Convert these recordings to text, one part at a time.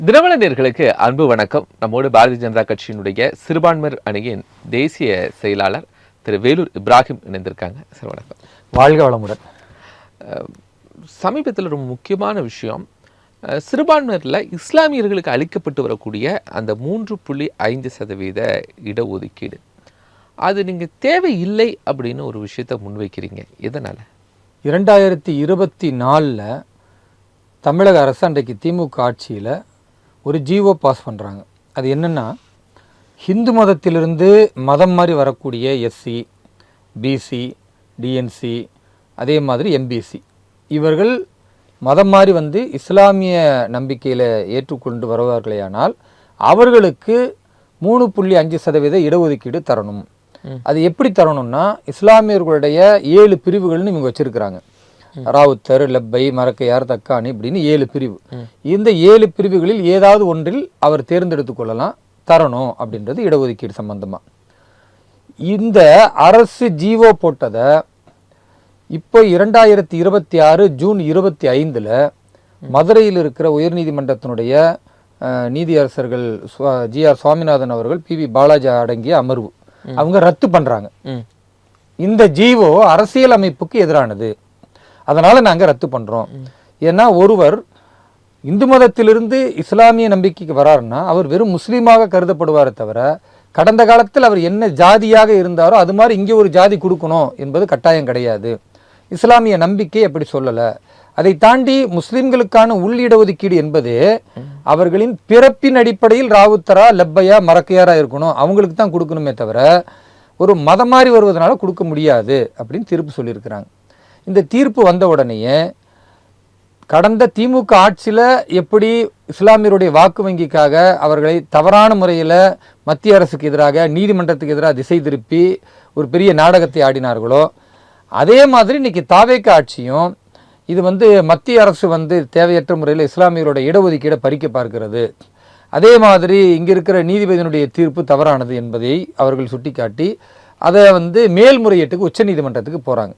தினமலர்களுக்கு அன்பு வணக்கம். நம்மோடு பாரதிய ஜனதா கட்சியினுடைய சிறுபான்மையர் அணியின் தேசிய செயலாளர் திரு வேலூர் இப்ராஹிம் இணைந்திருக்காங்க. சார் வணக்கம். வாழ்க வளமுடன். சமீபத்தில் ரொம்ப முக்கியமான விஷயம், சிறுபான்மையரில் இஸ்லாமியர்களுக்கு அளிக்கப்பட்டு வரக்கூடிய அந்த 3.5% இடஒதுக்கீடு, அது நீங்கள் தேவையில்லை அப்படின்னு ஒரு விஷயத்தை முன்வைக்கிறீங்க. எதனால்? 2024 தமிழக அரசு அன்றைக்கு திமுக ஆட்சியில் ஒரு ஜிஓ பாஸ் பண்ணுறாங்க. அது என்னென்னா, ஹிந்து மதத்திலிருந்து மதம் மாதிரி வரக்கூடிய எஸ்சி, பிசி, டிஎன்சி, அதே மாதிரி எம்பிசி, இவர்கள் மதம் மாதிரி இஸ்லாமிய நம்பிக்கையில் ஏற்றுக்கொண்டு வருவார்களேயானால் அவர்களுக்கு 3.5% இடஒதுக்கீடு தரணும். அது எப்படி தரணும்னா, இஸ்லாமியர்களுடைய 7 பிரிவுகள்னு இவங்க வச்சிருக்கிறாங்க. ராவுத்தர், லப்பை, மரக்கையார், தக்கானி இப்படின்னு 7 பிரிவு. இந்த 7 பிரிவுகளில் ஏதாவது ஒன்றில் அவர் தேர்ந்தெடுத்து கொள்ளலாம், தரணும் அப்படின்றது இடஒதுக்கீடு சம்பந்தமா. இந்த அரசு ஜிஓ போட்டதை இப்போ 2026 ஜூன் 25 மதுரையில் இருக்கிற உயர்நீதிமன்றத்தினுடைய நீதியரசர்கள் GR சுவாமிநாதன் அவர்கள், PV பாலாஜி அடங்கிய அமர்வு அவங்க ரத்து பண்றாங்க. இந்த ஜிஓ அரசியல் அமைப்புக்கு எதிரானது, அதனால நாங்க ரத்து பண்றோம். ஏன்னா ஒருவர் இந்து மதத்திலிருந்து இஸ்லாமிய நம்பிக்கைக்கு வராருன்னா அவர் வெறும் முஸ்லீமாக கருதப்படுவாரே தவிர, கடந்த காலத்தில் அவர் என்ன ஜாதியாக இருந்தாரோ அது மாதிரி இங்கே ஒரு ஜாதி கொடுக்கணும் என்பது கட்டாயம் கிடையாது. இஸ்லாமிய நம்பிக்கை அப்படி சொல்லலை. அதை தாண்டி முஸ்லிம்களுக்கான உள்ளிடஒதுக்கீடு என்பது அவர்களின் பிறப்பின் அடிப்படையில் ராவுத்தரா, லப்பையா, மரக்கையாரா இருக்கணும், அவங்களுக்கு தான் கொடுக்கணுமே தவிர ஒரு மதம் மாறி வருவதனால கொடுக்க முடியாது அப்படின்னு தீர்ப்பு சொல்லியிருக்கிறாங்க. இந்த தீர்ப்பு வந்த உடனேயே கடந்த திமுக ஆட்சியில் எப்படி இஸ்லாமியருடைய வாக்கு வங்கிக்காக அவர்களை தவறான முறையில் மத்திய அரசுக்கு எதிராக, நீதிமன்றத்துக்கு எதிராக திசை திருப்பி ஒரு பெரிய நாடகத்தை ஆடினார்களோ, அதே மாதிரி இன்னைக்கு தாவேக ஆட்சியும் இது மத்திய அரசு தேவையற்ற முறையில் இஸ்லாமியருடைய இடஒதுக்கீடை பறிக்க பார்க்கிறது, அதே மாதிரி இங்கே இருக்கிற நீதிபதியினுடைய தீர்ப்பு தவறானது என்பதை அவர்கள் சுட்டிக்காட்டி அதை மேல்முறையீட்டுக்கு உச்சநீதிமன்றத்துக்கு போகிறாங்க.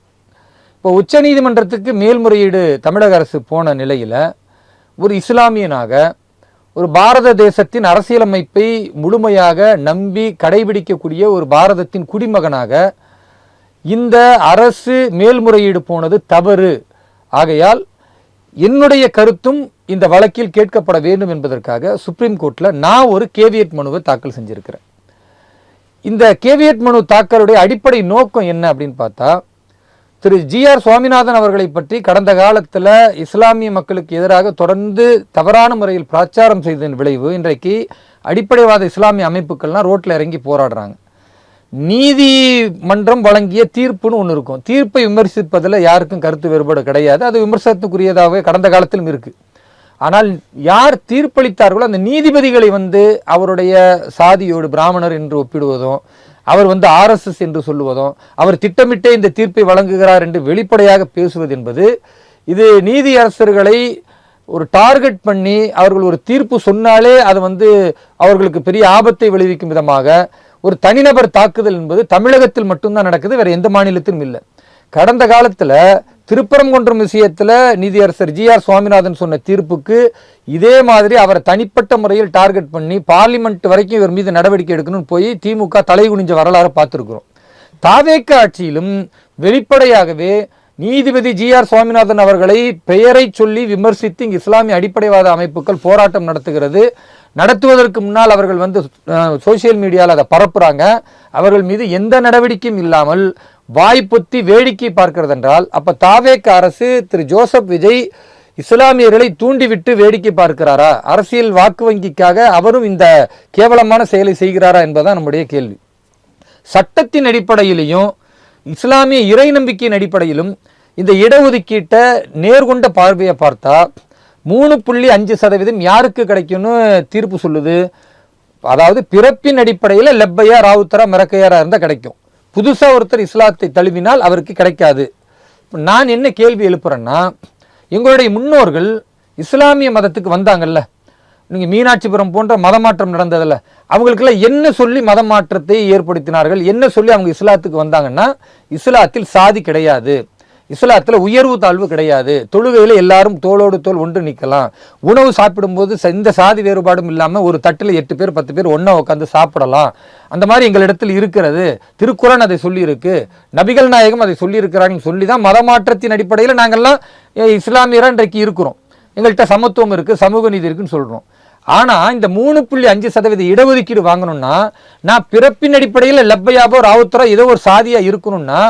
இப்போ உச்சநீதிமன்றத்துக்கு மேல்முறையீடு தமிழக அரசு போன நிலையில் ஒரு இஸ்லாமியனாக, ஒரு பாரத தேசத்தின் அரசியலமைப்பை முழுமையாக நம்பி கடைபிடிக்கக்கூடிய ஒரு பாரதத்தின் குடிமகனாக இந்த அரசு மேல்முறையீடு போனது தவறு. ஆகையால் என்னுடைய கருத்தும் இந்த வழக்கில் கேட்கப்பட வேண்டும் என்பதற்காக சுப்ரீம் கோர்ட்டில் நான் ஒரு கேவியட் மனுவை தாக்கல் செஞ்சிருக்கிறேன். இந்த கேவியட் மனு தாக்கலுடைய அடிப்படை நோக்கம் என்ன அப்படின்னு பார்த்தா, திரு GR சுவாமிநாதன் அவர்களை பற்றி கடந்த காலத்தில் இஸ்லாமிய மக்களுக்கு எதிராக தொடர்ந்து தவறான முறையில் பிரச்சாரம் செய்ததன் விளைவு இன்றைக்கு அடிப்படைவாத இஸ்லாமிய அமைப்புகள்லாம் ரோட்டில் இறங்கி போராடுறாங்க. நீதிமன்றம் வழங்கிய தீர்ப்புன்னு ஒன்று இருக்கும். தீர்ப்பை விமர்சிப்பதில் யாருக்கும் கருத்து வேறுபாடு கிடையாது, அது விமர்சனத்துக்குரியதாகவே கடந்த காலத்திலும் இருக்கு. ஆனால் யார் தீர்ப்பளித்தார்களோ அந்த நீதிபதிகளை அவருடைய சாதியோடு பிராமணர் என்று ஒப்பிடுவதும், அவர் RSS என்று சொல்லுவதும், அவர் திட்டமிட்டே இந்த தீர்ப்பை வழங்குகிறார் என்று வெளிப்படையாக பேசுவது என்பது, இது நீதியரசர்களை ஒரு டார்கெட் பண்ணி அவர்கள் ஒரு தீர்ப்பு சொன்னாலே அது அவர்களுக்கு பெரிய ஆபத்தை விளைவிக்கும் விதமாக ஒரு தனிநபர் தாக்குதல் என்பது தமிழகத்தில் மட்டும்தான் நடக்குது, வேற எந்த மாநிலத்திலும் இல்லை. கடந்த காலத்தில் திருப்பரங்குன்றம் விஷயத்தில் நீதியரசர் GR சுவாமிநாதன் சொன்ன தீர்ப்புக்கு இதே மாதிரி அவரை தனிப்பட்ட முறையில் டார்கெட் பண்ணி பார்லிமெண்ட் வரைக்கும் இவர் மீது நடவடிக்கை எடுக்கணும்னு போய் திமுக தலைகுனிஞ்ச வரலாறு பார்த்துருக்கிறோம். தாவேக ஆட்சியிலும் வெளிப்படையாகவே நீதிபதி GR சுவாமிநாதன் அவர்களை பெயரை சொல்லி விமர்சித்து இங்கு இஸ்லாமிய அடிப்படைவாத அமைப்புகள் போராட்டம் நடத்துவதற்கு முன்னால் அவர்கள் சோசியல் மீடியாவில் அதை பரப்புறாங்க. அவர்கள் மீது எந்த நடவடிக்கையும் இல்லாமல் வாய்ப்புத்தி வேடிக்கை பார்க்கிறது என்றால், அப்ப தாவேக அரசு திரு ஜோசப் விஜய் இஸ்லாமியர்களை தூண்டிவிட்டு வேடிக்கை பார்க்கிறாரா, அரசியல் வாக்கு வங்கிக்காக அவரும் இந்த கேவலமான செயலை செய்கிறாரா என்பதுதான் நம்முடைய கேள்வி. சட்டத்தின் அடிப்படையிலையும் இஸ்லாமிய இறை நம்பிக்கையின் அடிப்படையிலும் இந்த இடஒதுக்கீட்டை நேர்கொண்ட பார்வையை பார்த்தா 3.5% யாருக்கு கிடைக்கும்னு தீர்ப்பு சொல்லுது. அதாவது பிறப்பின் அடிப்படையில் லப்பையா, ராவுத்தரா, மரக்கையாரா இருந்தால் கிடைக்கும். புதுசா ஒருத்தர் இஸ்லாத்தை தழுவினால் அவருக்கு கிடைக்காது. நான் என்ன கேள்வி எழுப்புறேன்னா, எங்களுடைய முன்னோர்கள் இஸ்லாமிய மதத்துக்கு வந்தாங்கல்ல, நீங்க மீனாட்சிபுரம் போன்ற மதமாற்றம் நடந்ததில்ல, அவங்களுக்கெல்லாம் என்ன சொல்லி மத மாற்றத்தை ஏற்படுத்தினார்கள், என்ன சொல்லி அவங்க இஸ்லாத்துக்கு வந்தாங்கன்னா, இஸ்லாத்தில் சாதி கிடையாது, இஸ்லாத்துல உயர்வு தாழ்வு கிடையாது, தொழுகையில எல்லாரும் தோளோடு தோள் ஒன்று நிற்கலாம், உணவு சாப்பிடும்போது இந்த சாதி வேறுபாடும் இல்லாம ஒரு தட்டுல 8 பேர் 10 பேர் ஒண்ணா உட்காந்து சாப்பிடலாம், அந்த மாதிரி எங்களிடத்தில் இருக்கிறது, திருக்குரான் அதை சொல்லி இருக்கு, நபிகள் நாயகம் அதை சொல்லி இருக்கிறாங்கன்னு சொல்லி தான் மதமாற்றத்தின் அடிப்படையில் நாங்கள்லாம் இஸ்லாமியரா இன்றைக்கு இருக்கிறோம். எங்கள்கிட்ட சமத்துவம் இருக்கு, சமூக நீதி இருக்குன்னு சொல்றோம். ஆனா இந்த 3.5% இடஒதுக்கீடு வாங்கணும்னா நான் பிறப்பின் அடிப்படையில் லப்பையாபோ ராவுத்தரோ ஏதோ ஒரு சாதியா இருக்கணும்னா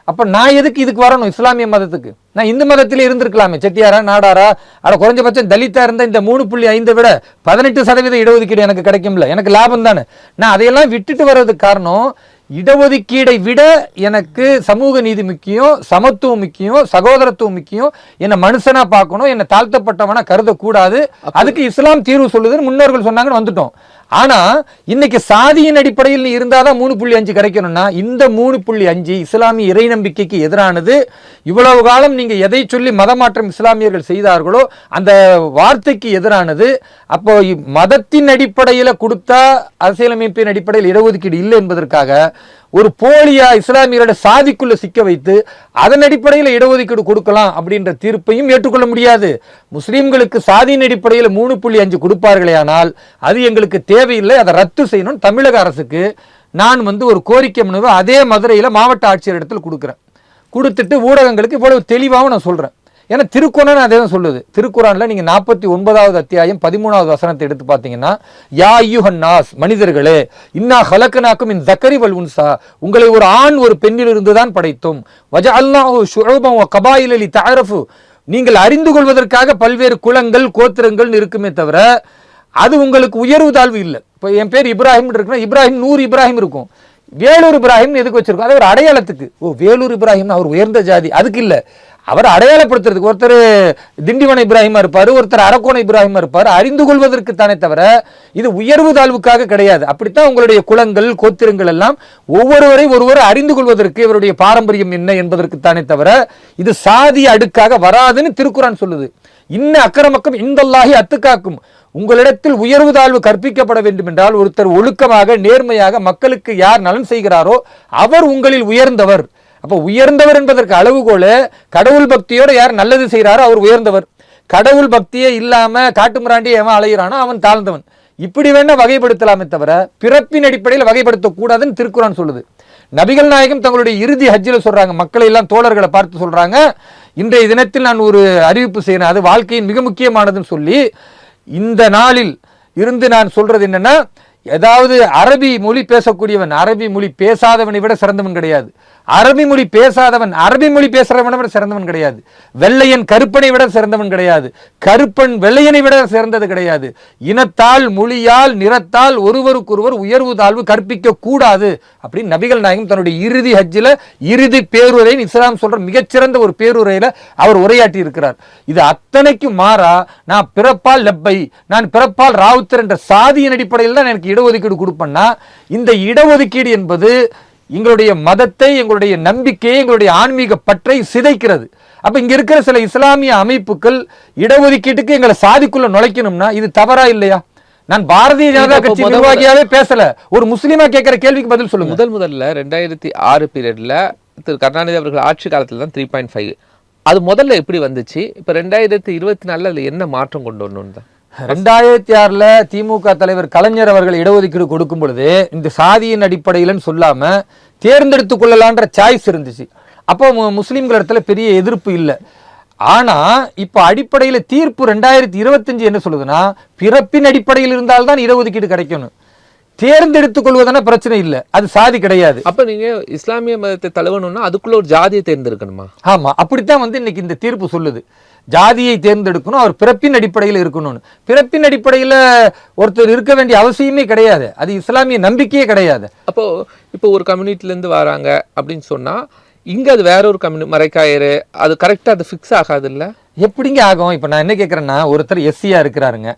அப்ப நான் எதுக்கு இதுக்கு வரணும்? இஸ்லாமிய மதத்துக்கு நான் இந்து மதத்திலே இருந்திருக்கலாமே, செட்டியாரா நாடாரா, அட குறைஞ்சபட்சம் தலித்தா இருந்த இந்த 3.5 விட 18% இடஒதுக்கீடு எனக்கு கிடைக்கும்ல, எனக்கு லாபம் தானே. நான் அதையெல்லாம் விட்டுட்டு வர்றதுக்கு காரணம் இடஒதுக்கீடை விட எனக்கு சமூக நீதி முக்கியம், சமத்துவம் முக்கியம், சகோதரத்துவம் முக்கியம், என்னை மனுஷனா பார்க்கணும், என்னை தாழ்த்தப்பட்டவனா கருதக்கூடாது, அதுக்கு இஸ்லாம் தீர்வு சொல்லுதுன்னு முன்னோர்கள் சொன்னாங்கன்னு வந்துட்டோம். ஆனா இன்னைக்கு சாதியின் அடிப்படையில் இருந்தாதான் 3.5 கிடைக்கணும்னா இந்த 3.5 இஸ்லாமிய இறை நம்பிக்கைக்கு எதிரானது. இவ்வளவு காலம் நீங்க எதை சொல்லி மதமாற்றம் இஸ்லாமியர்கள் செய்தார்களோ அந்த வார்த்தைக்கு எதிரானது. அப்போ மதத்தின் அடிப்படையில் கொடுத்தா அரசியலமைப்பின் அடிப்படையில் இடஒதுக்கீடு இல்லை என்பதற்காக ஒரு போலியா இஸ்லாமியரோட சாதிக்குள்ள சிக்க வைத்து அதன் அடிப்படையில் இடஒதுக்கீடு கொடுக்கலாம் அப்படின்ற தீர்ப்பையும் ஏற்றுக்கொள்ள முடியாது. முஸ்லீம்களுக்கு சாதியின் அடிப்படையில் 3.5 கொடுப்பார்களே ஆனால் அது எங்களுக்கு தேவையில்லை, அதை ரத்து செய்யணும். தமிழக அரசுக்கு நான் ஒரு கோரிக்கை மனுவை அதே மதுரையில் மாவட்ட ஆட்சியர் இடத்தில் கொடுக்குறேன். கொடுத்துட்டு ஊடகங்களுக்கு இவ்வளவு தெளிவாகவும் நான் சொல்றேன். ஏன்னா திருக்குறான் அதே தான் சொல்லுது. திருக்குறான்ல நீங்க 49வது அத்தியாயம் 13வது வசனத்தை எடுத்து பார்த்தீங்கன்னா, யா அய்யுஹன் நாஸ், மனிதர்களே, இன்னா ஹலக்கனாக்கும் மின் ஸக்கரி வல் உன்ஸா, உங்களை ஒரு ஆண் ஒரு பெண்ணில் இருந்து தான் படைத்தோம், வஜஅல்னாஹு ஷுஉபன் வ கபாயில லிதஅரஃபு, நீங்கள் அறிந்து கொள்வதற்காக பல்வேறு குலங்கள் கோத்திரங்கள் இருக்குமே தவிர அது உங்களுக்கு உயர்வு தாழ்வு இல்லை. இப்போ என் பேர் இப்ராஹிம் இருக்குன்னா இப்ராஹிம் 100 இப்ராஹிம் இருக்கும், வேலூர் இப்ராஹிம் எதுக்கு வச்சிருக்கோம்? அது ஒரு அடையாளத்துக்கு. ஓ வேலூர் இப்ராஹிம் அவர் உயர்ந்த ஜாதி, அதுக்கு இல்லை, அவர் அடையாளப்படுத்துறதுக்கு. ஒருத்தர் திண்டிவன இப்ராஹிமா இருப்பாரு, ஒருத்தர் அரக்கோண இப்ராஹிமா இருப்பாரு, அறிந்து கொள்வதற்கு தானே தவிர இது உயர்வு தாழ்வுக்காக கிடையாது. அப்படித்தான் உங்களுடைய குலங்கள் கோத்திரங்கள் எல்லாம் ஒவ்வொருவரை ஒருவர் அறிந்து கொள்வதற்கு இவருடைய பாரம்பரியம் என்ன என்பதற்கு தானே தவிர இது சாதி அடுக்காக வராதுன்னு திருக்குறான் சொல்லுது. இன்ன அக்கரமக்கம் இந்தல்லாஹி அத்துக்காக்கும், உங்களிடத்தில் உயர்வு தாழ்வு கற்பிக்கப்பட வேண்டும் என்றால் ஒருத்தர் ஒழுக்கமாக நேர்மையாக மக்களுக்கு யார் நலன் செய்கிறாரோ அவர் உங்களில் உயர்ந்தவர். அப்ப உயர்ந்தவர் என்பதற்கு அளவுகோல கடவுள் பக்தியோட யார் நல்லது செய்கிறாரோ அவர் உயர்ந்தவர், கடவுள் பக்தியே இல்லாம காட்டுமிராண்டி எவன் அலைகிறானோ அவன் தாழ்ந்தவன். இப்படி வேணா வகைப்படுத்தலாமே தவிர பிறப்பின் அடிப்படையில் வகைப்படுத்த கூடாதுன்னு திருக்குறான் சொல்லுது. நபிகள் நாயகம் தங்களுடைய இறுதி ஹஜ்ஜில் சொல்றாங்க, மக்களை எல்லாம் தோழர்களை பார்த்து சொல்றாங்க, இன்றைய தினத்தில் நான் ஒரு அறிவிப்பு செய்யறேன், அது வாழ்க்கையின் மிக முக்கியமானதுன்னு சொல்லி இந்த நாளில் இருந்து நான் சொல்றது என்னன்னா, ஏதாவது அரபி மொழி பேசக்கூடியவன் அரபி மொழி பேசாதவனை விட சிறந்தவன் கிடையாது, அரபி மொழி பேசாதவன் அரபி மொழி பேசுறவனை விட சிறந்தவன் கிடையாது, வெள்ளையன் கருப்பனை விட சிறந்தவன் கிடையாது, கருப்பன் வெள்ளையனை விட சிறந்தது கிடையாது. இனத்தால் மொழியால் நிறத்தால் ஒருவருக்கொருவர் உயர்வு தாழ்வு கற்பிக்க கூடாது அப்படின்னு நபிகள் நாயகம் தன்னுடைய இறுதி ஹஜ்ஜில் இறுதி பேருரையின் இஸ்லாம் சொல்ற மிகச்சிறந்த ஒரு பேருரையில அவர் உரையாற்றி இருக்கிறார். இது அத்தனைக்கும் மாறா நான் பிறப்பால் லப்பை, நான் பிறப்பால் ராவுத்தர் என்ற சாதியின் அடிப்படையில் தான் எனக்கு இடஒதுக்கீடு கொடுப்பேன்னா இந்த இடஒதுக்கீடு என்பது எங்களுடைய மதத்தை, எங்களுடைய நம்பிக்கையை, எங்களுடைய ஆன்மீக பற்றை சிதைக்கிறது. அப்ப இங்க இருக்கிற சில இஸ்லாமிய அமைப்புகள் இடஒதுக்கீட்டுக்கு எங்களை சாதிக்குள்ள நுழைக்கணும்னா இது தவறா இல்லையா? நான் பாரதிய ஜனதா கட்சி நிர்வாகியாவே பேசல, ஒரு முஸ்லீமா கேட்கிற கேள்விக்கு பதில் சொல்லுங்க. முதல்ல 2006 பீரியட்ல திரு கருணாநிதி அவர்கள் ஆட்சி காலத்துல தான் 3.5 அது முதல்ல எப்படி வந்துச்சு? இப்ப 2024 அதுல என்ன மாற்றம் கொண்டு வரணும் தான்? 2006 திமுக தலைவர் கலைஞர் அவர்கள் இடஒதுக்கீடு கொடுக்கும் பொழுது இந்த சாதியின் அடிப்படையில்னு சொல்லாம தேர்ந்தெடுத்துக் கொள்ளலான்ற சாய்ஸ் இருந்துச்சு. அப்போ முஸ்லிம்கள் இடத்துல பெரிய எதிர்ப்பு இல்லை. ஆனா இப்ப அடிப்படையில் தீர்ப்பு 2025 என்ன சொல்லுதுன்னா, பிறப்பின் அடிப்படையில் இருந்தால்தான் இடஒதுக்கீடு கிடைக்கணும், தேர்ந்தெடுத்துக் கொள்வதான பிரச்சனை இல்லை, அது சாதி கிடையாது. அப்ப நீங்க இஸ்லாமிய மதத்தை தழுவணும்னா அதுக்குள்ள ஒரு ஜாதியை தேர்ந்தெடுக்கணுமா? ஆமா, அப்படித்தான் இன்னைக்கு இந்த தீர்ப்பு சொல்லுது. ஜாதியை தேர்ந்தெடுக்கணும், அவர் பிறப்பின் அடிப்படையில் இருக்கணும்னு. பிறப்பின் அடிப்படையில் ஒருத்தர் இருக்க வேண்டிய அவசியமே கிடையாது, அது இஸ்லாமிய நம்பிக்கையே கிடையாது. அப்போ இப்போ ஒரு கம்யூனிட்டில இருந்து வராங்க அப்படின்னு சொன்னா இங்க அது வேற ஒரு கம்யூனிட்டி மரைக்காயரு, அது கரெக்டா அது ஃபிக்ஸ் ஆகாது இல்ல? எப்படிங்க ஆகும்? இப்ப நான் என்ன கேட்கறேன்னா, ஒருத்தர் எஸ்சியா இருக்கிறாருங்க,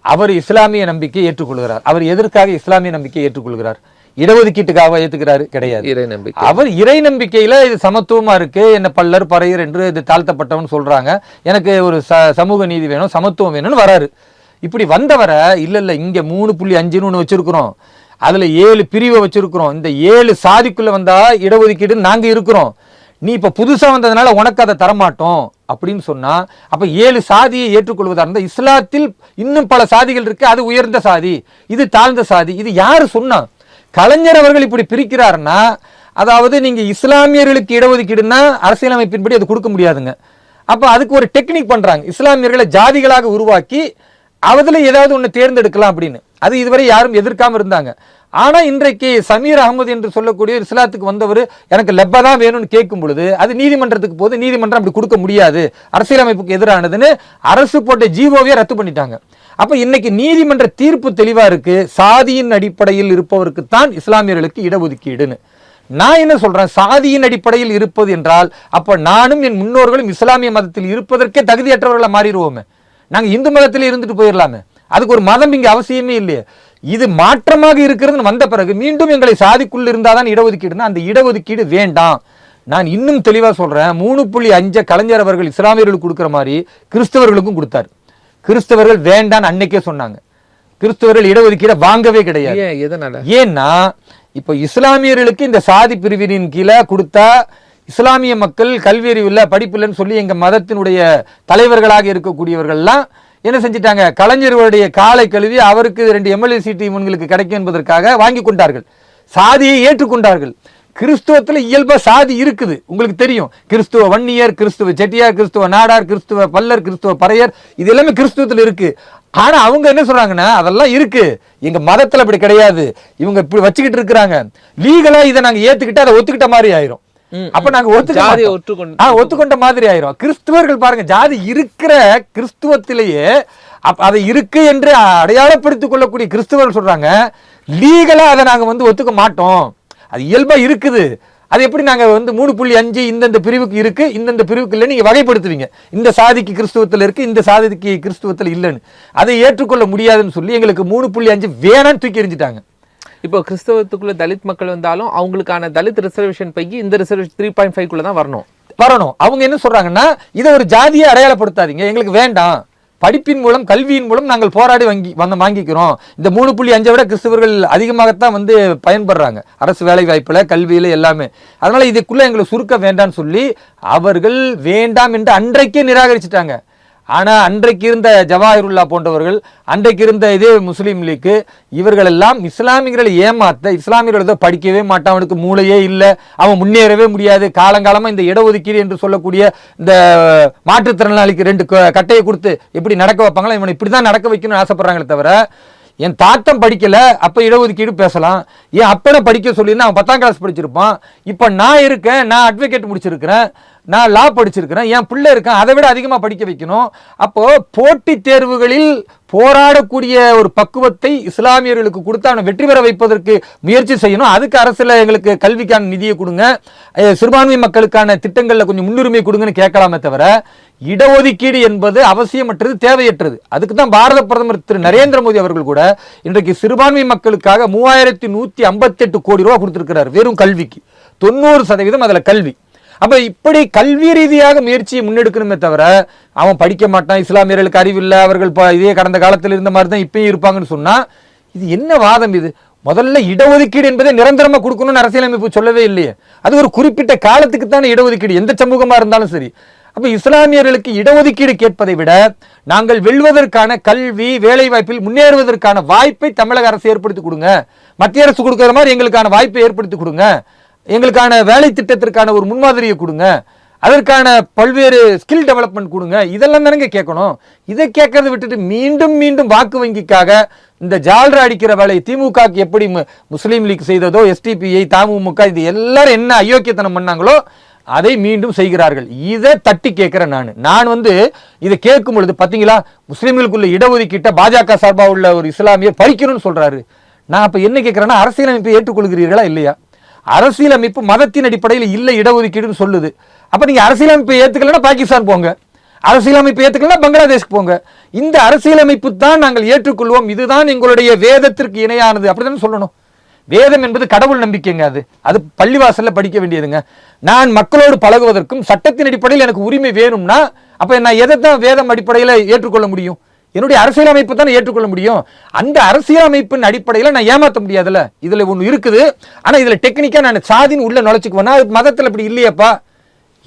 அவர் இஸ்லாமிய நம்பிக்கையை ஏற்றுக்கொள்கிறார், அவர் எதற்காக இஸ்லாமிய நம்பிக்கையை ஏற்றுக்கொள்கிறார்? இடஒதுக்கீட்டுக்காக ஏத்துக்கிறாரு? கிடையாது. அவர் இறை நம்பிக்கையில இது சமத்துவமா இருக்கு, என்ன பல்லர் பறையர் என்று இது தாழ்த்தப்பட்டவன் சொல்றாங்க, எனக்கு ஒரு சமூக நீதி வேணும், சமத்துவம் வேணும்னு வராரு. இப்படி வந்தவரை இல்ல இங்க 3.5 வச்சிருக்கிறோம், அதுல 7 பிரிவை வச்சிருக்கிறோம், இந்த 7 சாதிக்குள்ள வந்தா இடஒதுக்கீடு நாங்க இருக்கிறோம், நீ இப்ப புதுசா வந்ததுனால உனக்கு அதை தரமாட்டோம் அப்படின்னு சொன்னா, அப்ப 7 சாதியை ஏற்றுக்கொள்வதா இருந்தா, இஸ்லாத்தில் இன்னும் பல சாதிகள் இருக்கு. அது உயர்ந்த சாதி, இது தாழ்ந்த சாதி. இது யாரு சொன்னா? கலைஞர் அவர்கள் இப்படி பிரிக்கிறாருன்னா, அதாவது நீங்க இஸ்லாமியர்களுக்கு இடஒதுக்கீடுன்னா அரசியலமைப்பின்படி அது கொடுக்க முடியாதுங்க. அப்ப அதுக்கு ஒரு டெக்னிக் பண்றாங்க, இஸ்லாமியர்களை ஜாதிகளாக உருவாக்கி அதுல ஏதாவது ஒண்ணு தேர்ந்தெடுக்கலாம் அப்படின்னு. அது இதுவரை யாரும் எதிர்க்காம இருந்தாங்க. ஆனா இன்றைக்கு சமீர் அகமது என்று சொல்லக்கூடிய இஸ்லாத்துக்கு வந்தவர் எனக்கு லெப்பா தான் வேணும்னு கேட்கும் பொழுது அது நீதிமன்றத்துக்கு போது நீதிமன்றம் அப்படி கொடுக்க முடியாது, அரசியலமைப்புக்கு எதிரானதுன்னு அரசு போட்ட ஜீவோவே ரத்து பண்ணிட்டாங்க. அப்ப இன்னைக்கு நீதிமன்ற தீர்ப்பு தெளிவா இருக்கு, சாதியின் அடிப்படையில் இருப்பவருக்கு தான் இஸ்லாமியர்களுக்கு இடஒதுக்கீடுன்னு. நான் என்ன சொல்றேன், சாதியின் அடிப்படையில் இருப்பது என்றால் அப்ப நானும் என் முன்னோர்களும் இஸ்லாமிய மதத்தில் இருப்பதற்கே தகுதியற்றவர்களை மாறிடுவோமே. நாங்க இந்து மதத்தில் இருந்துட்டு போயிடலாமே, அதுக்கு ஒரு மதம் இங்க அவசியமே இல்லையே. இது மாற்றமாக இருக்கிறது வந்த பிறகு மீண்டும் எங்களை சாதிக்குள் இருந்தாதான் இடஒதுக்கீடுனா அந்த இடஒதுக்கீடு வேண்டாம். நான் இன்னும் தெளிவா சொல்றேன், 3.5 கலைஞர் அவர்கள் இஸ்லாமியர்களுக்கு கொடுக்கிற மாதிரி கிறிஸ்தவர்களுக்கும் கொடுத்தாரு. கிறிஸ்தவர்கள் வேண்டான்னு அன்னைக்கே சொன்னாங்க. கிறிஸ்தவர்கள் இடஒதுக்கீடை வாங்கவே கிடையாது. ஏன்னா இப்ப இஸ்லாமியர்களுக்கு இந்த சாதி பிரிவினின் கீழே கொடுத்தா இஸ்லாமிய மக்கள் கல்வி அறிவு படிப்பில்லைன்னு சொல்லி எங்க மதத்தினுடைய தலைவர்களாக இருக்கக்கூடியவர்கள்லாம் என்ன செஞ்சிட்டாங்க, கலைஞர்களுடைய காலை கழுவி அவருக்கு 2 எம்எல்ஏ சீட்டு இவங்களுக்கு கிடைக்கும் என்பதற்காக வாங்கி கொண்டார்கள், சாதியை ஏற்றுக்கொண்டார்கள். கிறிஸ்துவத்தில் இயல்பா சாதி இருக்குது, உங்களுக்கு தெரியும். கிறிஸ்துவ வன்னியர், கிறிஸ்துவ செட்டியார், கிறிஸ்துவ நாடார், கிறிஸ்துவ பல்லர், கிறிஸ்துவ பறையர், இது எல்லாமே கிறிஸ்துவத்தில் இருக்கு. ஆனா அவங்க என்ன சொல்றாங்கன்னா அதெல்லாம் இருக்கு, எங்க மதத்துல அப்படி கிடையாது, இவங்க இப்படி வச்சுக்கிட்டு இருக்கிறாங்க, லீகலா இதை நாங்க ஏத்துக்கிட்டு அதை ஒத்துக்கிட்ட மாதிரி ஆயிரும். அப்ப நாங்க ஒத்துக்கொண்ட மாதிரி ஆயிரும். கிறிஸ்துவர்கள் பாருங்க, ஜாதி இருக்கிற கிறிஸ்துவத்திலேயே அதை இருக்கு என்று அடையாளப்படுத்திக் கொள்ளக்கூடிய கிறிஸ்துவர்கள் சொல்றாங்க, லீகலா அதை நாங்க ஒத்துக்க மாட்டோம், அது இயல்பா இருக்குது, அது எப்படி நாங்க 3.5 இந்தந்த பிரிவுக்கு இருக்கு, இந்தந்த பிரிவுக்கு இல்லைன்னு நீங்க வகைப்படுத்துவீங்க, இந்த சாதிக்கு கிறிஸ்துவத்தில் இருக்கு, இந்த சாதிக்கு கிறிஸ்துவத்தில் இல்லைன்னு, அதை ஏற்றுக்கொள்ள முடியாதுன்னு சொல்லி எங்களுக்கு 3.5 வேணான்னு தூக்கி எறிஞ்சிட்டாங்க. இப்போ கிறிஸ்தவத்துக்குள்ள தலித் மக்கள் வந்தாலும் அவங்களுக்கான தலித் ரிசர்வேஷன் பைக்கு இந்த ரிசர்வேஷன் 3.5 தான் வரணும். அவங்க என்ன சொல்றாங்கன்னா, இதை ஒரு ஜாதியை அடையாளப்படுத்தாதீங்க, எங்களுக்கு வேண்டாம், படிப்பின் மூலம் கல்வியின் மூலம் நாங்கள் போராடி வாங்கிக்கிறோம். இந்த 3.5 விட கிறிஸ்தவர்கள் அதிகமாகத்தான் பயன்படுறாங்க அரசு வேலை வாய்ப்புல, கல்வியில எல்லாமே. அதனால இதுக்குள்ள எங்களை சுருக்க வேண்டாம்னு சொல்லி அவர்கள் வேண்டாம் என்று அன்றைக்கே நிராகரிச்சுட்டாங்க. ஆனா அன்றைக்கு இருந்த ஜவாஹிருல்லா போன்றவர்கள், அன்றைக்கு இருந்த இதே முஸ்லீம் லீக், இவர்கள் எல்லாம் இஸ்லாமியர்களை ஏமாத்த, இஸ்லாமியர்கள் படிக்கவே மாட்டான், அவனுக்கு மூளையே இல்லை, அவன் முன்னேறவே முடியாது, காலங்காலமா இந்த இடஒதுக்கீடு என்று சொல்லக்கூடிய இந்த மாற்றுத்திறனாளிக்கு 2 கட்டையை கொடுத்து எப்படி நடக்க வைப்பாங்களோ இவனை இப்படிதான் நடக்க வைக்கணும்னு ஆசைப்படுறாங்களே தவிர, என் தாத்தம் படிக்கல அப்ப இடஒதுக்கீடு பேசலாம், என் அப்பனை படிக்க சொல்லியிருந்தா அவன் 10ஆம் கிளாஸ் படிச்சிருப்பான், இப்ப நான் இருக்கேன், நான் அட்வொகேட் முடிச்சிருக்கிறேன், நான் லா படிச்சிருக்கிறேன், என் பிள்ளை இருக்கேன், அதை விட அதிகமாக படிக்க வைக்கணும். அப்போ போட்டித் தேர்வுகளில் போராடக்கூடிய ஒரு பக்குவத்தை இஸ்லாமியர்களுக்கு கொடுத்து அவனை வெற்றி பெற வைப்பதற்கு முயற்சி செய்யணும். அதுக்கு அரசுல எங்களுக்கு கல்விக்கான நிதியை கொடுங்க, சிறுபான்மை மக்களுக்கான திட்டங்களில் கொஞ்சம் முன்னுரிமை கொடுங்கன்னு கேட்கலாமே தவிர, இடஒதுக்கீடு என்பது அவசியமற்றது, தேவையற்றது. அதுக்கு தான் பாரத பிரதமர் திரு நரேந்திர மோடி அவர்கள் கூட இன்றைக்கு சிறுபான்மை மக்களுக்காக 3158 கோடி ரூபாய் கொடுத்திருக்கிறார் வெறும் கல்விக்கு. 90% அதுல கல்வி. அப்ப இப்படி கல்வி ரீதியாக முயற்சியை முன்னெடுக்கணுமே தவிர, அவன் படிக்க மாட்டான், இஸ்லாமியர்களுக்கு அறிவில்லை, அவர்கள் இதே கடந்த காலத்தில் இருந்த மாதிரி தான் இப்பயும் இருப்பாங்கன்னு சொன்னா இது என்ன வாதம் இது? முதல்ல இடஒதுக்கீடு என்பதை நிரந்தரமா கொடுக்கணும்னு அரசியலமைப்பு சொல்லவே இல்லையே. அது ஒரு குறிப்பிட்ட காலத்துக்கு தானே இடஒதுக்கீடு, எந்த சமூகமா இருந்தாலும் சரி. அப்ப இஸ்லாமியர்களுக்கு இடஒதுக்கீடு கேட்பதை விட நாங்கள் வெல்வதற்கான கல்வி வேலை வாய்ப்பில் முன்னேறுவதற்கான வாய்ப்பை தமிழக அரசு ஏற்படுத்தி கொடுங்க, மத்திய அரசு கொடுக்கிற மாதிரி எங்களுக்கான வாய்ப்பை ஏற்படுத்தி கொடுங்க, எங்களுக்கான வேலை திட்டத்திற்கான ஒரு முன்மாதிரியை கொடுங்க, அதற்கான பல்வேறு ஸ்கில் டெவலப்மெண்ட் கொடுங்க, இதெல்லாம் தானங்க கேட்கணும். இதை கேட்கறத விட்டுட்டு மீண்டும் மீண்டும் வாக்கு வங்கிக்காக இந்த ஜால்ரா அடிக்கிற வேலை திமுகக்கு எப்படி முஸ்லீம் லீக் செய்ததோ, எஸ்டிபிஐ, தமுமுக, இது எல்லாரும் என்ன அயோக்கியத்தனம் பண்ணாங்களோ அதை மீண்டும் செய்கிறார்கள். இதை தட்டி கேட்கிறேன் நான் இதை கேட்கும் பொழுது பாத்தீங்களா, முஸ்லீம்களுக்குள்ள இடஒதுக்கீட்ட பாஜக சார்பாக உள்ள ஒரு இஸ்லாமியர் பறிக்கணும்னு சொல்றாரு. நான் அப்ப என்ன கேட்கிறேன்னா, அரசியலமைப்பை ஏற்றுக்கொள்கிறீர்களா இல்லையா? அரசியலமைப்பு மதத்தின் அடிப்படையில் இல்லை இடஒதுக்கீடுன்னு சொல்லுது. அப்ப நீங்க அரசியலமைப்பை ஏத்துக்கலன்னா பாகிஸ்தான் போங்க, அரசியலமைப்பை ஏத்துக்கலன்னா பங்களாதேஷ்க்கு போங்க. இந்த அரசியலமைப்பு தான் நாங்கள் ஏற்றுக்கொள்வோம், இதுதான் எங்களுடைய வேதத்திற்கு இணையானது அப்படிதான் சொல்லணும். வேதம் என்பது கடவுள் நம்பிக்கைங்க, அது பள்ளிவாசல்ல படிக்க வேண்டியதுங்க. நான் மக்களோடு பழகுவதற்கும் சட்டத்தின் அடிப்படையில் எனக்கு உரிமை வேணும்னா அப்ப நான் எதை தான் வேதம் அடிப்படையில் ஏற்றுக்கொள்ள முடியும்? என்னுடைய அரசியலமைப்பு தான் ஏற்றுக்கொள்ள முடியும். அந்த அரசியலமைப்பின் அடிப்படையில் நான் ஏமாற்ற முடியாதுல்ல. இதுல ஒண்ணு இருக்குது, ஆனா இதுல டெக்னிக்கா நான் சாதின்னு உள்ள நுழைச்சுக்குவேன்னா மதத்துல இப்படி இல்லையப்பா,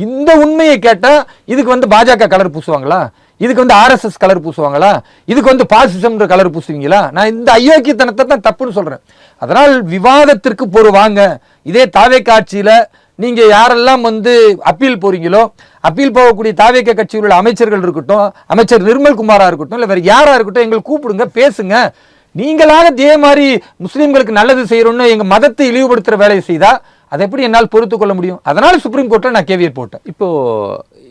இந்த உண்மையை கேட்டா இதுக்கு வந்து பாஜக கலர் பூசுவாங்களா, இதுக்கு வந்து RSS கலர் பூசுவாங்களா, இதுக்கு வந்து பாசிசம் கலர் பூசுவீங்களா? நான் இந்த அயோக்கியத்தனத்தை தான் தப்புன்னு சொல்றேன். அதனால் விவாதத்திற்கு பொறுவாங்க. இதே தாவேக ஆட்சியில நீங்க யாரெல்லாம் வந்து அப்பீல் போறீங்களோ, அப்பீல் போகக்கூடிய தாவேக கட்சியில் உள்ள அமைச்சர்கள் இருக்கட்டும், அமைச்சர் நிர்மல் குமாரா இருக்கட்டும், இல்ல வேற யாரா இருக்கட்டும், எங்களை கூப்பிடுங்க, பேசுங்க. நீங்களாக இதே மாதிரி முஸ்லீம்களுக்கு நல்லது செய்யறோம்னு எங்க மதத்தை இழிவுபடுத்துற வேலையை செய்தா அதை எப்படி என்னால் பொறுத்து கொள்ள முடியும்? அதனால சுப்ரீம் கோர்ட்ல நான் கேவியட் போட்டேன். இப்போ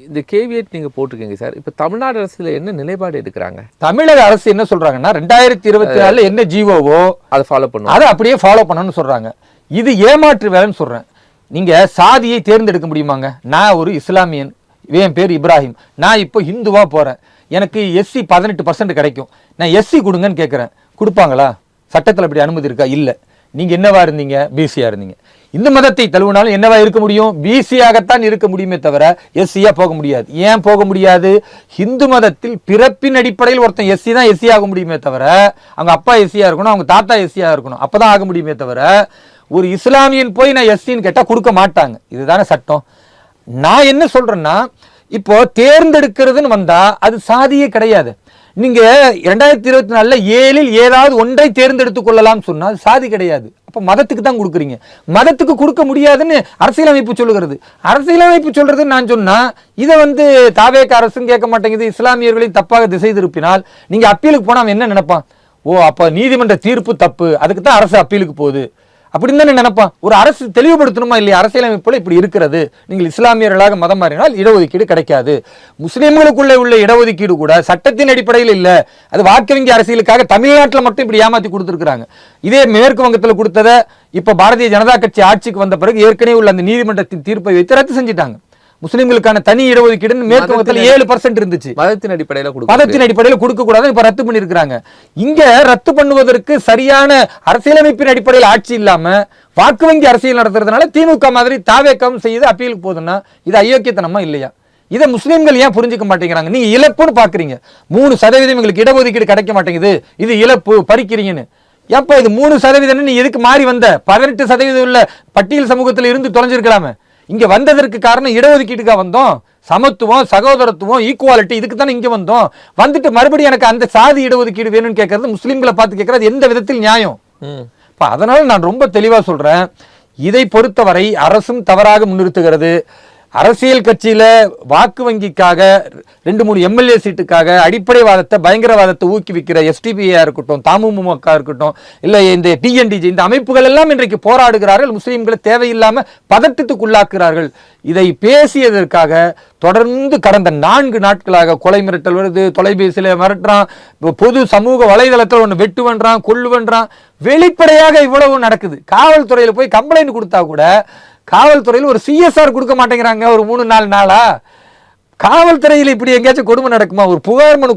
இந்த கேவியட் நீங்க போட்டிருக்கீங்க சார். இப்போ தமிழ்நாடு அரசுல என்ன நிலைப்பாடு எடுக்கிறாங்க? தமிழக அரசு என்ன சொல்றாங்கன்னா 2024 என்ன ஜிஓவோ அதை ஃபாலோ பண்ணுவோம், அதை அப்படியே ஃபாலோ பண்ணணும்னு சொல்றாங்க. இது ஏமாற்று வேலைன்னு சொல்றேன். நீங்க சாதியை தேர்ந்தெடுக்க முடியுமாங்க? நான் ஒரு இஸ்லாமியன், என் பேர் இப்ராஹிம், நான் இப்போ ஹிந்துவா போறேன், எனக்கு SC 18% கிடைக்கும், நான் SC கொடுங்கன்னு கேட்கிறேன், கொடுப்பாங்களா? சட்டத்தில் அப்படி அனுமதி இருக்கா? இல்ல. நீங்க என்னவா இருந்தீங்க? பிசியா இருந்தீங்க. இந்த மதத்தை தழுவினாலும் என்னவா இருக்க முடியும்? பிசியாகத்தான் இருக்க முடியுமே தவிர SCயா போக முடியாது. ஏன் போக முடியாது? ஹிந்து மதத்தில் பிறப்பின் அடிப்படையில் ஒருத்தன் SC தான் SC ஆக முடியுமே தவிர, அவங்க அப்பா SCயா இருக்கணும், அவங்க தாத்தா SCயா இருக்கணும், அப்பதான் ஆக முடியுமே தவிர ஒரு இஸ்லாமியன் போய் நான் SCன்னு கேட்டா கொடுக்க மாட்டாங்க. இதுதானே சட்டம். நான் என்ன சொல்றேன்னா, இப்போ தேர்ந்தெடுக்கிறதுன்னு வந்தா அது சாதியே கிடையாது. நீங்க 2024 7இல் ஏதாவது ஒன்றை தேர்ந்தெடுத்துக் கொள்ளலாம் சொன்னா அது சாதி கிடையாது. அப்ப மதத்துக்கு தான் கொடுக்குறீங்க. மதத்துக்கு கொடுக்க முடியாதுன்னு அரசியலமைப்பு சொல்லுகிறது. அரசியலமைப்பு சொல்றது நான் சொன்னா இதை வந்து தாவேக அரசும் கேட்க மாட்டேங்குது, இஸ்லாமியர்களையும் தப்பாக திசை திருப்பினால் நீங்க அப்பீலுக்கு போனா அவன் என்ன நினைப்பான்? ஓ, அப்ப நீதிமன்ற தீர்ப்பு தப்பு, அதுக்கு தான் அரசு அப்பீலுக்கு போகுது அப்படின்னு தானே நினைப்பான். ஒரு அரசு தெளிவுபடுத்தணுமா இல்லையா? அரசியலமைப்புல இப்படி இருக்கிறது, நீங்கள் இஸ்லாமியர்களாக மதம் மாறினால் இடஒதுக்கீடு கிடைக்காது. முஸ்லிம்களுக்குள்ளே உள்ள இடஒதுக்கீடு கூட சட்டத்தின் அடிப்படையில் இல்ல, அது வாக்கு வங்கி அரசியலுக்காக தமிழ்நாட்டில் மட்டும் இப்படி ஏமாத்தி கொடுத்துருக்காங்க. இதே மேற்கு வங்கத்தில் கொடுத்ததை இப்ப பாரதிய ஜனதா கட்சி ஆட்சிக்கு வந்த பிறகு ஏற்கனவே உள்ள அந்த நீதிமன்றத்தின் தீர்ப்பை வைத்து ரத்து செஞ்சிட்டாங்க. முஸ்லிம்களுக்கான தனி இடஒதுக்கீடு மேற்கு வங்கத்தில் 7% இருந்துச்சு, மதத்தின் அடிப்படையில் கொடுக்க கூடாது, இப்ப ரத்து பண்ணிருக்காங்க. இங்க ரத்து பண்ணுவதற்கு சரியான அரசியலமைப்பின் அடிப்படையில் ஆட்சி இல்லாம வாக்கு வங்கி அரசியல் நடத்துறதுனால திமுக மாதிரி தாவேகம் செய்து அப்பீலுக்கு போகுதுன்னா இது அயோக்கியத்தனமா இல்லையா? இதை முஸ்லிம்கள் ஏன் புரிஞ்சுக்க மாட்டேங்கிறாங்க? நீங்க இழப்புன்னு பாக்குறீங்க. 3% எங்களுக்கு இடஒதுக்கீடு கிடைக்க மாட்டேங்குது, இது இழப்பு, பறிக்கிறீங்கன்னு. எப்ப இது 3% நீ எதுக்கு மாறி வந்த? 18% உள்ள பட்டியல் சமூகத்தில் இருந்து தொலைஞ்சிருக்கலாமே. இங்க வந்ததற்கு காரணம் இடஒதுக்கீட்டுக்கா வந்தோம்? சமத்துவம், சகோதரத்துவம், ஈக்குவாலிட்டி, இதுக்கு தானே இங்க வந்தோம். வந்துட்டு மறுபடியும் எனக்கு அந்த சாதி இடஒதுக்கீடு வேணும்னு கேட்கறது, முஸ்லிம்களை பார்த்து கேட்கறது எந்த விதத்தில் நியாயம்? அதனால நான் ரொம்ப தெளிவா சொல்றேன், இதை பொறுத்தவரை அரசும் தவறாக முன்னிறுத்துகிறது. அரசியல் கட்சியில வாக்கு வங்கிக்காக 2-3 MLA சீட்டுக்காக அடிப்படைவாதத்தை, பயங்கரவாதத்தை ஊக்குவிக்கிற STPA இருக்கட்டும், தமுமுக இருக்கட்டும், இல்ல இந்த TNDG, இந்த அமைப்புகள் எல்லாம் இன்றைக்கு போராடுகிறார்கள். முஸ்லிம்களை தேவையில்லாம பதட்டத்துக்குள்ளாக்குறார்கள். இதை பேசியதற்காக தொடர்ந்து கடந்த 4 நாட்களாக கொலை மிரட்டல் வருது, தொலைபேசியில மிரட்டுறான், பொது சமூக வலைதளத்தில் ஒன்று வெட்டுவன்றான், கொல்லுவன்றான். வெளிப்படையாக இவ்வளவு நடக்குது. காவல்துறையில போய் கம்ப்ளைண்ட் கொடுத்தா கூட காவல்துறையில் ஒரு CSR கொடுக்க மாட்டேங்கிறாங்க. ஒரு 3-4 நாளா காவல்துறையில் இப்படி எங்கேயாச்சும் கொடுமை நடக்குமா? ஒரு புகார் மனு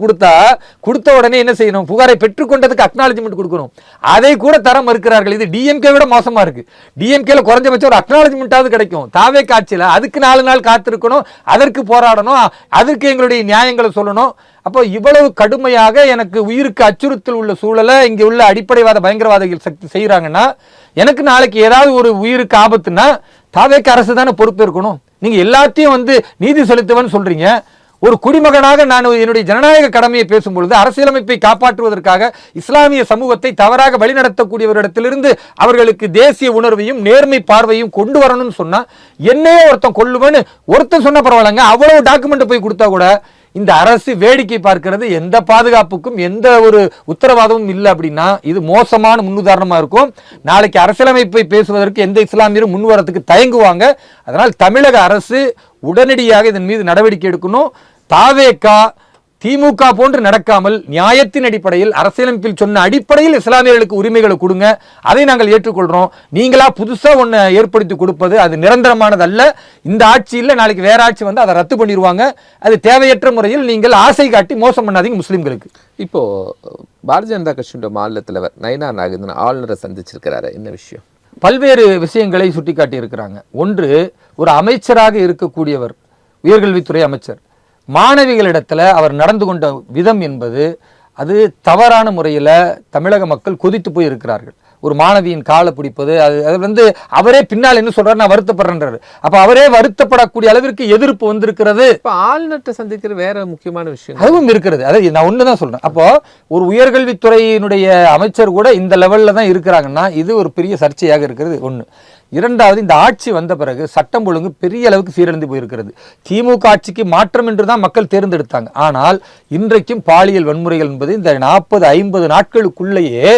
கொடுத்த உடனே என்ன செய்யணும்? புகாரை பெற்றுக்கொண்டதுக்கு அக்னாலஜ்மெண்ட் கொடுக்கணும். அதை கூட தர மறுக்கிறார்கள். இது DMK விட மோசமா இருக்கு. DMKல குறைஞ்சபட்சம் ஒரு அக்னாலஜ்மெண்டாவது கிடைக்கும். தாவே காட்சியில அதுக்கு 4 நாள் காத்திருக்கணும், அதற்கு போராடணும், அதற்கு எங்களுடைய நியாயங்களை சொல்லணும். அப்போ இவ்வளவு கடுமையாக எனக்கு உயிருக்கு அச்சுறுத்தல் உள்ள சூழலை இங்க உள்ள அடிப்படைவாத பயங்கரவாதிகள் சக்தி செய்யறாங்கன்னா, எனக்கு நாளைக்கு ஏதாவது ஒரு உயிருக்கு ஆபத்துனா தாவேக அரசு தானே பொறுப்பு இருக்கணும். நீங்க எல்லாத்தையும் வந்து நீதி செலுத்துவன்னு சொல்றீங்க. ஒரு குடிமகனாக நான் என்னுடைய ஜனநாயக கடமையை பேசும்பொழுது அரசியலமைப்பை காப்பாற்றுவதற்காக இஸ்லாமிய சமூகத்தை தவறாக வழிநடத்தக்கூடியவரிடத்திலிருந்து அவர்களுக்கு தேசிய உணர்வையும் நேர்மை பார்வையும் கொண்டு வரணும்னு சொன்னா என்னையே ஒருத்தன் கொல்லுவேன்னு ஒருத்தன் சொன்ன பரவாயில்லைங்க. அவ்வளவு டாக்குமெண்ட் போய் கொடுத்தா கூட இந்த அரசு வேடிக்கை பார்க்கிறது, எந்த பாதுகாப்புக்கும் எந்த ஒரு உத்தரவாதமும் இல்லை அப்படின்னா இது மோசமான முன்னுதாரணமா இருக்கும். நாளைக்கு அரசியலமைப்பை பேசுவதற்கு எந்த இஸ்லாமியரும் முன்வரத்துக்கு தயங்குவாங்க. அதனால் தமிழக அரசு உடனடியாக இதன் மீது நடவடிக்கை எடுக்கணும். தாவேகா திமுக போன்று நடக்காமல் நியாயத்தின் அடிப்படையில் அரசியலமைப்பில் சொன்ன அடிப்படையில் இஸ்லாமியர்களுக்கு உரிமைகளை கொடுங்க, அதை நாங்கள் ஏற்றுக்கொள்றோம். நீங்களா புதுசா ஒன்று ஏற்படுத்தி கொடுப்பது அது நிரந்தரமானது அல்ல. இந்த ஆட்சி இல்லை, நாளைக்கு வேற ஆட்சி வந்து அதை ரத்து பண்ணிடுவாங்க. அது தேவையற்ற முறையில் நீங்கள் ஆசை காட்டி மோசம் பண்ணாதீங்க முஸ்லிம்களுக்கு. இப்போ பாரதிய ஜனதா கட்சியுடைய மாநில தலைவர் நயினார் நாகேந்திரன் ஆளுநரை சந்திச்சிருக்கிறாரு. என்ன விஷயம்? பல்வேறு விஷயங்களை சுட்டிக்காட்டி இருக்கிறாங்க. ஒன்று, ஒரு அமைச்சராக இருக்கக்கூடியவர், உயர்கல்வித்துறை அமைச்சர், மாணவிகளிடத்தில் அவர் நடந்து கொண்ட விதம் என்பது அது தவறான முறையில் தமிழக மக்கள் கொதித்து போய் இருக்கிறார்கள். ஒரு மாணவியின் காலை பிடிப்பது, அது வந்து அவரே பின்னால் என்ன சொல்றாரு, நான் வருத்தப்படுறேன்றாரு. அப்ப அவரே வருத்தப்படக்கூடிய அளவிற்கு எதிர்ப்பு வந்திருக்கிறது. இப்ப ஆளுநர்கிட்ட சந்திக்கிற வேற முக்கியமான விஷயம் அதுவும் இருக்கிறது. அதாவது நான் ஒண்ணுதான் சொல்றேன். அப்போ ஒரு உயர்கல்வித்துறையினுடைய அமைச்சர் கூட இந்த லெவல்ல தான் இருக்கிறாங்கன்னா இது ஒரு பெரிய சர்ச்சையாக இருக்கிறது ஒண்ணு. இரண்டாவது, இந்த ஆட்சி வந்த பிறகு சட்டம் ஒழுங்கு பெரிய அளவுக்கு சீரழிந்து போயிருக்கிறது. திமுக ஆட்சிக்கு மாற்றம் என்று தான் மக்கள் தேர்ந்தெடுத்தாங்க. ஆனால் இன்றைக்கும் பாலியல் வன்முறைகள் என்பது இந்த 40-50 நாட்களுக்குள்ளேயே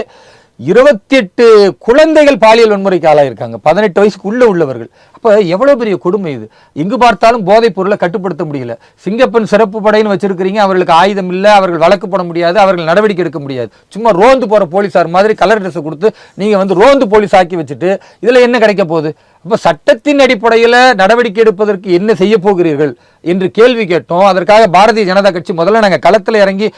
28 குழந்தைகள் பாலியல் வன்முறைக்கு ஆளாயிருக்காங்க, 18 வயசுக்குள்ள உள்ளவர்கள். அப்ப எவ்வளவு பெரிய கொடுமை இது. எங்கு பார்த்தாலும் போதைப் பொருளை கட்டுப்படுத்த முடியல. சிங்கப்பெண் சிறப்பு படைன்னு வச்சிருக்கிறீங்க, அவர்களுக்கு ஆயுதம் இல்லை, அவர்கள் வழக்கு போட முடியாது, அவர்கள் நடவடிக்கை எடுக்க முடியாது. சும்மா ரோந்து போற போலீசார் மாதிரி கலர் ட்ரெஸ் கொடுத்து நீங்க வந்து ரோந்து போலீஸ் ஆக்கி வச்சுட்டு இதுல என்ன கிடைக்க போகுது? அப்ப சட்டத்தின் அடிப்படையில் நடவடிக்கை எடுப்பதற்கு என்ன செய்ய போகிறீர்கள் என்று கேள்வி கேட்டோம். அதற்காக பாரதிய ஜனதா கட்சி முதல்ல நாங்கள் களத்தில் இறங்கி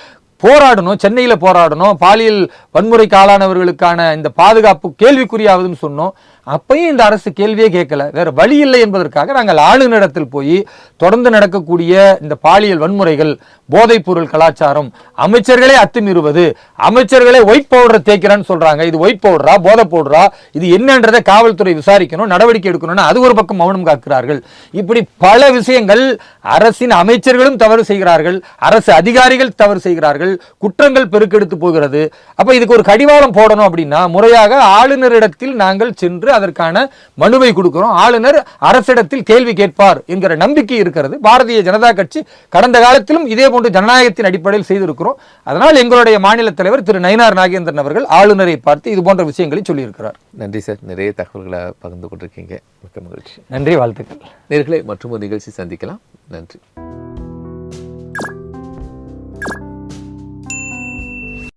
போராடணும், சென்னையில் போராடணும், பாலியல் வன்முறைக்கு ஆளானவர்களுக்கான இந்த பாதுகாப்பு கேள்விக்குறியாவதுன்னு சொன்னோம். அப்பயும் இந்த அரசு கேள்வியே கேட்கல. வேற வழி இல்லை என்பதற்காக நாங்கள் ஆளுநரிடத்தில் போய் தொடர்ந்து நடக்கக்கூடிய இந்த பாலியல் வன்முறைகள், போதைப் பொருள் கலாச்சாரம், அமைச்சர்களே அத்துமீறுவது, அமைச்சர்களே ஒயிட் பவுடரை தேய்க்கிறான்னு சொல்றாங்க. இது ஒயிட் பவுடரா போதை பவுடரா, இது என்னன்றதை காவல்துறை விசாரிக்கணும், நடவடிக்கை எடுக்கணும்னு அது ஒரு பக்கம் மௌனம் காக்கிறார்கள். இப்படி பல விஷயங்கள் அரசின் அமைச்சர்களும் தவறு செய்கிறார்கள், அரசு அதிகாரிகள் தவறு செய்கிறார்கள், குற்றங்கள் பெருக்கெடுத்து போகிறது. அப்ப இதுக்கு ஒரு கடிவாளம் போடணும் அப்படின்னா முறையாக ஆளுநரிடத்தில் நாங்கள் சென்று அதற்கான மனுவை கொடுக்கிறோம். ஆளுநர் அரசிடத்தில் கேள்வி கேட்பார் என்கிற நம்பிக்கை இருக்கிறது. பாரதிய ஜனதா கட்சி கடந்த காலத்திலும் இதே போன்று ஜனநாயகத்தின் அடிப்படையில் செய்திருக்கிறோம். அதனால் எங்களுடைய மாநில தலைவர் திரு நயினார் நாகேந்திரன் அவர்கள் ஆளுநரை பார்த்து இது போன்ற விஷயங்களை சொல்லியிருக்கிறார். நன்றி சார், நிறைய தகவல்களை பகிர்ந்து கொண்டிருக்கீங்க. மிக்க மகிழ்ச்சி. நன்றி, வாழ்த்துக்கள். நேயர்களே, மற்றும் ஒரு நிகழ்ச்சி சந்திக்கலாம். நன்றி.